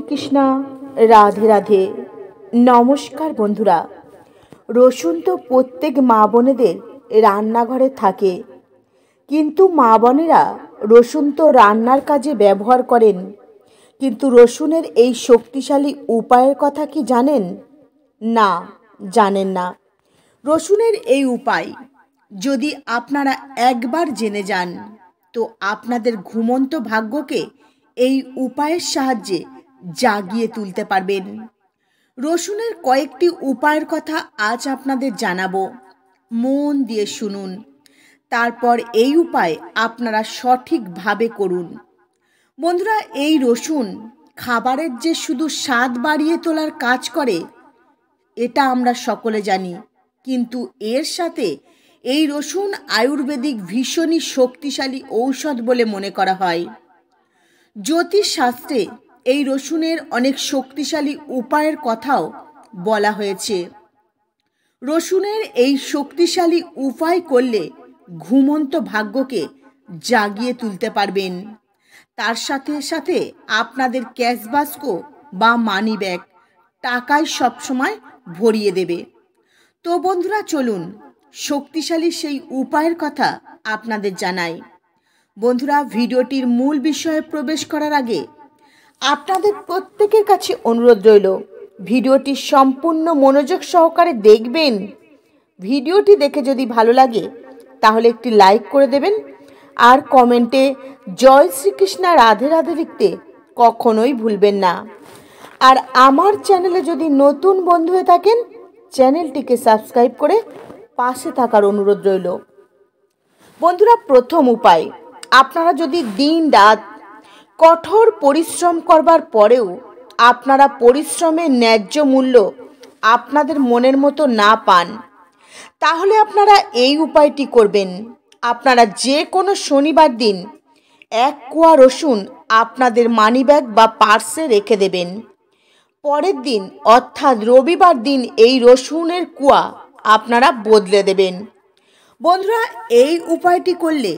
শ্রীকৃষ্ণ। রাধে রাধে। নমস্কার বন্ধুরা। রসুন তো প্রত্যেক মা বোনেদের রান্নাঘরে থাকে, কিন্তু মা বোনেরা রসুন তো রান্নার কাজে ব্যবহার করেন, কিন্তু রসুনের এই শক্তিশালী উপায়ের কথা কি জানেন? না, জানেন না। রসুনের এই উপায় যদি আপনারা একবার জেনে যান, তো আপনাদের ঘুমন্ত ভাগ্যকে এই উপায়ের সাহায্যে জাগিয়ে তুলতে পারবেন। রসুনের কয়েকটি উপায়ের কথা আজ আপনাদের জানাবো, মন দিয়ে শুনুন। তারপর এই উপায় আপনারা সঠিকভাবে করুন। বন্ধুরা, এই রসুন খাবারের যে শুধু স্বাদ বাড়িয়ে তোলার কাজ করে, এটা আমরা সকলে জানি, কিন্তু এর সাথে এই রসুন আয়ুর্বেদিক ভীষণই শক্তিশালী ঔষধ বলে মনে করা হয়। জ্যোতিষশাস্ত্রে এই রসুনের অনেক শক্তিশালী উপায়ের কথাও বলা হয়েছে। রসুনের এই শক্তিশালী উপায় করলে ঘুমন্ত ভাগ্যকে জাগিয়ে তুলতে পারবেন। তার সাথে সাথে আপনাদের ক্যাশ বাস্ক বা মানি ব্যাগ টাকায় সবসময় ভরিয়ে দেবে। তো বন্ধুরা, চলুন শক্তিশালী সেই উপায়ের কথা আপনাদের জানাই। বন্ধুরা, ভিডিওটির মূল বিষয়ে প্রবেশ করার আগে আপনাদের প্রত্যেকের কাছে অনুরোধ রইল, ভিডিওটি সম্পূর্ণ মনোযোগ সহকারে দেখবেন। ভিডিওটি দেখে যদি ভালো লাগে তাহলে একটি লাইক করে দেবেন, আর কমেন্টে জয় শ্রীকৃষ্ণ রাধে রাধে লিখতে কখনোই ভুলবেন না। আর আমার চ্যানেলে যদি নতুন বন্ধু হয়ে থাকেন, চ্যানেলটিকে সাবস্ক্রাইব করে পাশে থাকার অনুরোধ রইল। বন্ধুরা, প্রথম উপায়, আপনারা যদি দিন রাত কঠোর পরিশ্রম করবার পরেও আপনারা পরিশ্রমের ন্যায্য মূল্য আপনাদের মনের মতো না পান, তাহলে আপনারা এই উপায়টি করবেন। আপনারা যে কোনো শনিবার দিন 1 কোয়া রসুন আপনাদের মানিব্যাগ বা পার্সে রেখে দেবেন। পরের দিন অর্থাৎ রবিবার দিন এই রসুনের কুয়া আপনারা বদলে দেবেন। বন্ধুরা, এই উপায়টি করলে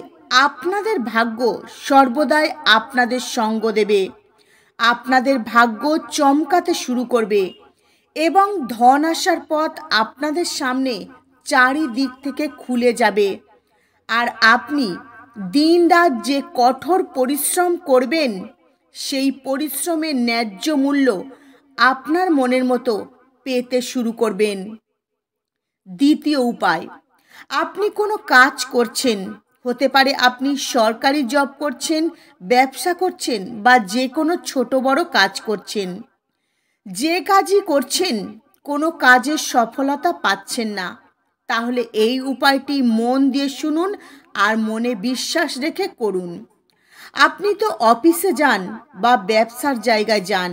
আপনাদের ভাগ্য সর্বদাই আপনাদের সঙ্গ দেবে, আপনাদের ভাগ্য চমকাতে শুরু করবে এবং ধন আসার পথ আপনাদের সামনে চারিদিক থেকে খুলে যাবে। আর আপনি দিন রাত যে কঠোর পরিশ্রম করবেন, সেই পরিশ্রমের ন্যায্য মূল্য আপনার মনের মতো পেতে শুরু করবেন। দ্বিতীয় উপায়, আপনি কোনো কাজ করছেন, হতে পারে আপনি সরকারি জব করছেন, ব্যবসা করছেন বা যে কোনো ছোট বড় কাজ করছেন। যে কাজই করছেন কোনো কাজের সফলতা পাচ্ছেন না, তাহলে এই উপায়টি মন দিয়ে শুনুন আর মনে বিশ্বাস রেখে করুন। আপনি তো অফিসে যান বা ব্যবসার জায়গায় যান,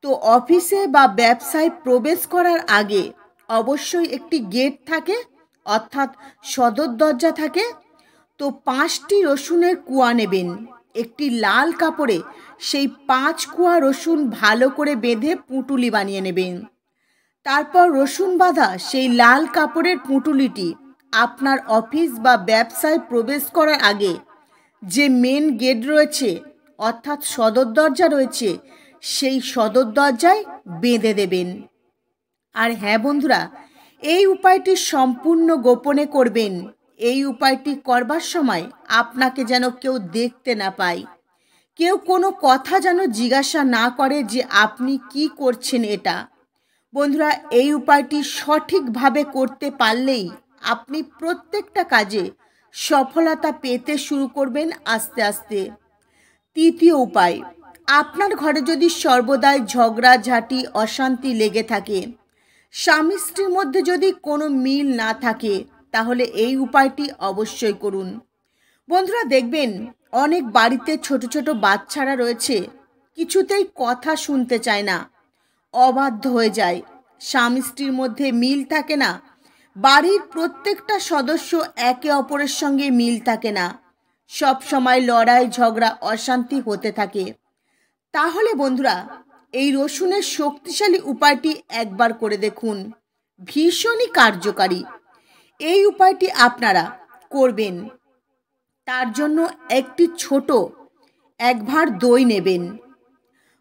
তো অফিসে বা ব্যবসায় প্রবেশ করার আগে অবশ্যই একটি গেট থাকে, অর্থাৎ সদর দরজা থাকে। তো 5টি রসুনের কুয়া নেবেন। একটি লাল কাপড়ে সেই 5 কুয়া রসুন ভালো করে বেঁধে পুঁটুলি বানিয়ে নেবেন। তারপর রসুন বাঁধা সেই লাল কাপড়ের পুঁটুলিটি আপনার অফিস বা ব্যবসায় প্রবেশ করার আগে যে মেন গেট রয়েছে, অর্থাৎ সদর দরজা রয়েছে, সেই সদর দরজায় বেঁধে দেবেন। আর হ্যাঁ বন্ধুরা, এই উপায়টি সম্পূর্ণ গোপনে করবেন। এই উপায়টি করবার সময় আপনাকে যেন কেউ দেখতে না পায়, কেউ কোনো কথা যেন জিজ্ঞাসা না করে যে আপনি কি করছেন এটা। বন্ধুরা, এই উপায়টি সঠিকভাবে করতে পারলেই আপনি প্রত্যেকটা কাজে সফলতা পেতে শুরু করবেন আস্তে আস্তে। তৃতীয় উপায়, আপনার ঘরে যদি সর্বদাই ঝগড়াঝাটি অশান্তি লেগে থাকে, স্বামী স্ত্রীর মধ্যে যদি কোনো মিল না থাকে, তাহলে এই উপায়টি অবশ্যই করুন। বন্ধুরা, দেখবেন অনেক বাড়িতে ছোট ছোট বাচ্চারা রয়েছে, কিছুতেই কথা শুনতে চায় না, অবাধ্য হয়ে যায়, স্বামী স্ত্রীর মধ্যে মিল থাকে না, বাড়ির প্রত্যেকটা সদস্য একে অপরের সঙ্গে মিল থাকে না, সব সময় লড়াই ঝগড়া অশান্তি হতে থাকে। তাহলে বন্ধুরা, এই রসুনের শক্তিশালী উপায়টি একবার করে দেখুন, ভীষণই কার্যকারী। এই উপায়টি আপনারা করবেন। তার জন্য একটি ছোট 1 ভাঁড় দই নেবেন।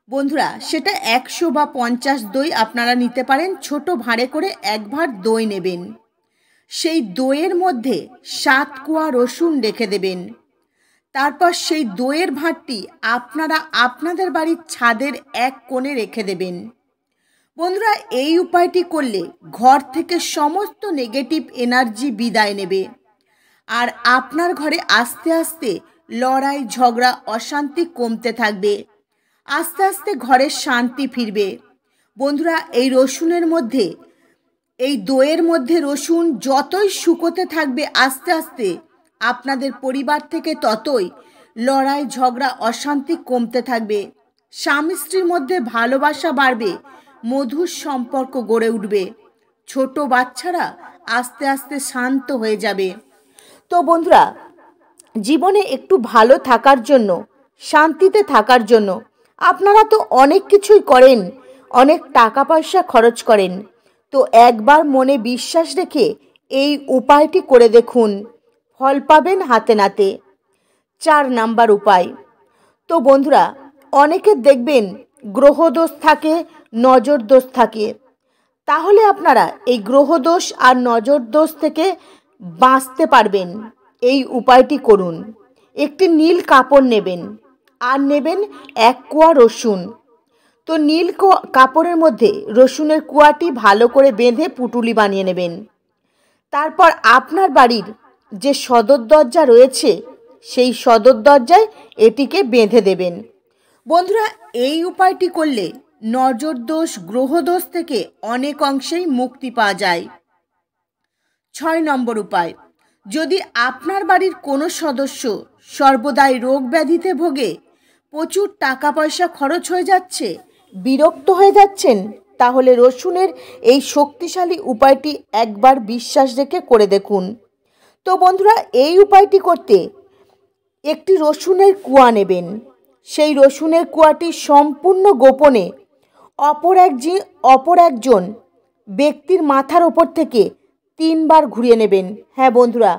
বন্ধুরা, সেটা 100 বা 50 দই আপনারা নিতে পারেন। ছোট ভাঁড়ে করে 1 ভাঁড় দই নেবেন। সেই দইয়ের মধ্যে 7 কোয়া রসুন রেখে দেবেন। তারপর সেই দইয়ের ভাঁড়টি আপনারা আপনাদের বাড়ির ছাদের এক কোণে রেখে দেবেন। বন্ধুরা, এই উপায়টি করলে ঘর থেকে সমস্ত নেগেটিভ এনার্জি বিদায় নেবে, আর আপনার ঘরে আস্তে আস্তে লড়াই ঝগড়া অশান্তি কমতে থাকবে। আস্তে আস্তে ঘরে শান্তি ফিরবে। বন্ধুরা, এই রসুনের মধ্যে, এই দইয়ের মধ্যে রসুন যতই শুকোতে থাকবে আস্তে আস্তে আপনাদের পরিবার থেকে ততই লড়াই ঝগড়া অশান্তি কমতে থাকবে। স্বামী স্ত্রীর মধ্যে ভালোবাসা বাড়বে, মধুর সম্পর্ক গড়ে উঠবে। ছোট বাচ্চারা আস্তে আস্তে শান্ত হয়ে যাবে। তো বন্ধুরা, জীবনে একটু ভালো থাকার জন্য, শান্তিতে থাকার জন্য আপনারা তো অনেক কিছুই করেন, অনেক টাকা পয়সা খরচ করেন। তো একবার মনে বিশ্বাস রেখে এই উপায়টি করে দেখুন, ফল পাবেন হাতে নাতে। 4 নাম্বার উপায়। তো বন্ধুরা, অনেকের দেখবেন গ্রহদোষ থাকে, নজর দোষ থাকে। তাহলে আপনারা এই গ্রহদোষ আর নজর দোষ থেকে বাঁচতে পারবেন। এই উপায়টি করুন। একটি নীল কাপড় নেবেন, আর নেবেন 1 কোয়া রসুন। তো নীল কাপড়ের মধ্যে রসুনের কুয়াটি ভালো করে বেঁধে পুটুলি বানিয়ে নেবেন। তারপর আপনার বাড়ির যে সদর দরজা রয়েছে সেই সদর দরজায় এটিকে বেঁধে দেবেন। বন্ধুরা, এই উপায়টি করলে নজর দোষ গ্রহদোষ থেকে অনেক অংশেই মুক্তি পাওয়া যায়। 6 নম্বর উপায়। যদি আপনার বাড়ির কোনো সদস্য সর্বদাই রোগ ব্যাধিতে ভোগে, প্রচুর টাকা পয়সা খরচ হয়ে যাচ্ছে, বিরক্ত হয়ে যাচ্ছেন, তাহলে রসুনের এই শক্তিশালী উপায়টি একবার বিশ্বাস রেখে করে দেখুন। তো বন্ধুরা, এই উপায়টি করতে একটি রসুনের কুয়া নেবেন। সেই রসুনের কুয়াটি সম্পূর্ণ গোপনে অপর একজন ব্যক্তির মাথার ওপর থেকে 3 বার ঘুরিয়ে নেবেন। হ্যাঁ বন্ধুরা,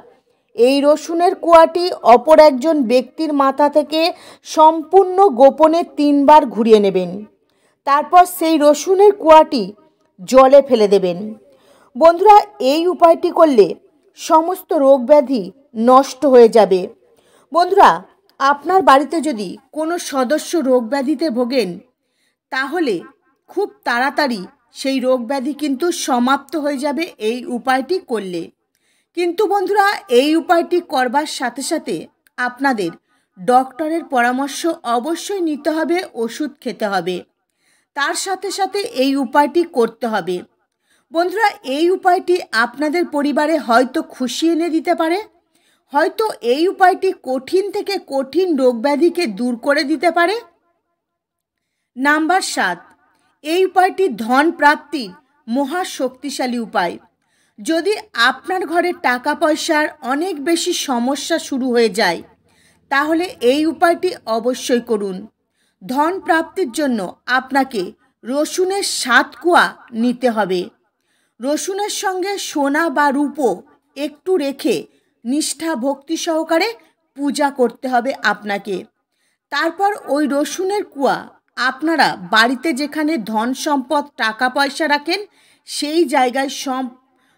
এই রসুনের কুয়াটি অপর একজন ব্যক্তির মাথা থেকে সম্পূর্ণ গোপনে 3 বার ঘুরিয়ে নেবেন। তারপর সেই রসুনের কুয়াটি জলে ফেলে দেবেন। বন্ধুরা, এই উপায়টি করলে সমস্ত রোগ ব্যাধি নষ্ট হয়ে যাবে। বন্ধুরা, আপনার বাড়িতে যদি কোনো সদস্য রোগ ব্যাধিতে ভোগেন, তাহলে খুব তাড়াতাড়ি সেই রোগ ব্যাধি কিন্তু সমাপ্ত হয়ে যাবে এই উপায়টি করলে। কিন্তু বন্ধুরা, এই উপায়টি করবার সাথে সাথে আপনাদের ডক্টরের পরামর্শ অবশ্যই নিতে হবে, ওষুধ খেতে হবে, তার সাথে সাথে এই উপায়টি করতে হবে। বন্ধুরা, এই উপায়টি আপনাদের পরিবারে হয়তো খুশি এনে দিতে পারে, হয়তো এই উপায়টি কঠিন থেকে কঠিন রোগব্যাধিকে দূর করে দিতে পারে। নাম্বার 7। এই উপায়টি ধন প্রাপ্তির মহা শক্তিশালী উপায়। যদি আপনার ঘরে টাকা পয়সার অনেক বেশি সমস্যা শুরু হয়ে যায়, তাহলে এই উপায়টি অবশ্যই করুন। ধন প্রাপ্তির জন্য আপনাকে রসুনের 7 কোয়া নিতে হবে। রসুনের সঙ্গে সোনা বা রূপো একটু রেখে নিষ্ঠা ভক্তি সহকারে পূজা করতে হবে আপনাকে। তারপর ওই রসুনের কুয়া আপনারা বাড়িতে যেখানে ধন সম্পদ টাকা পয়সা রাখেন সেই জায়গায়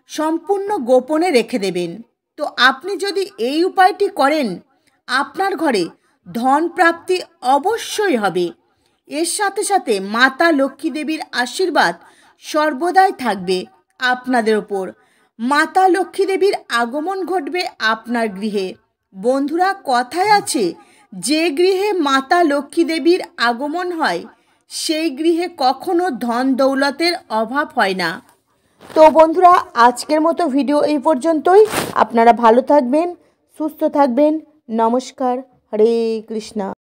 সম্পূর্ণ গোপনে রেখে দেবেন। তো আপনি যদি এই উপায়টি করেন, আপনার ঘরে ধন প্রাপ্তি অবশ্যই হবে। এর সাথে সাথে মাতা লক্ষ্মী দেবীর আশীর্বাদ সর্বদাই থাকবে আপনাদের ওপর। মাতা লক্ষ্মী দেবীর আগমন ঘটবে আপনার গৃহে। বন্ধুরা, কথায় আছে, যে গৃহে মাতা লক্ষ্মী দেবীর আগমন হয় সেই গৃহে কখনো ধন দৌলতের অভাব হয় না। তো বন্ধুরা, আজকের মতো ভিডিও এই পর্যন্তই। আপনারা ভালো থাকবেন, সুস্থ থাকবেন। নমস্কার। হরে কৃষ্ণা।